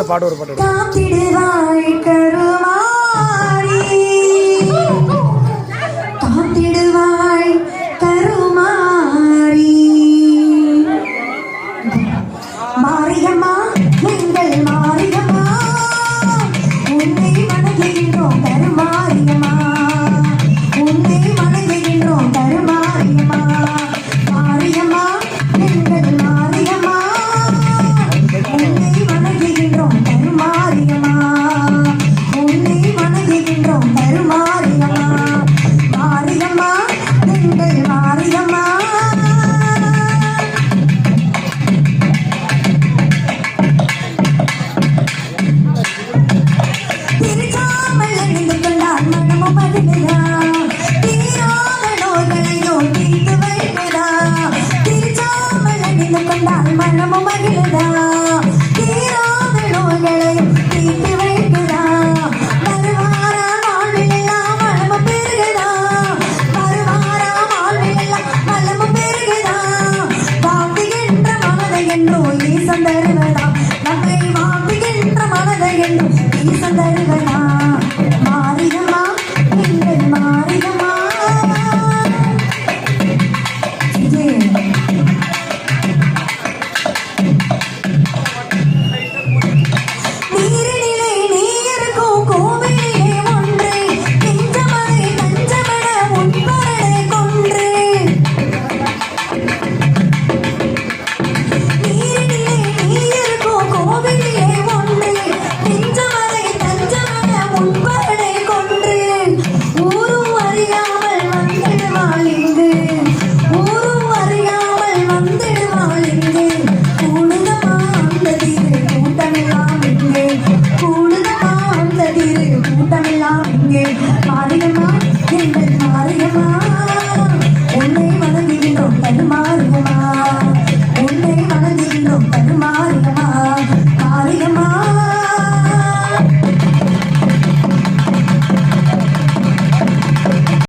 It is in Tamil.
பாட்டு ஒரு பாட்டு காத்திடுவாய் கருமாரி காத்திடுவாய் கருமாரி மாரியம்மா எங்கள் மாரியம்மா உன்னை வணங்குகின்றோம் கருமாரியம்மா உன்னை வணங்குகின்றோம் கருமாரியம்மா மாரியம்மா எங்கள் மாரியம்மா உன்னை வணங்குகின்றோம் கருமாரியம்மா உன்னை வணங்குகின்றோம் கருமாரியம்மா மாரியம்மா எங்கள் மாரியம்மா திருச்சாமல் அணிந்து கொண்டால் மனமும் மகிழுதா தீராத நோய்களையும் தீர்த்து வைக்குதா திருச்சாமல் அணிந்து கொண்டால் மனமும் மகிழுதா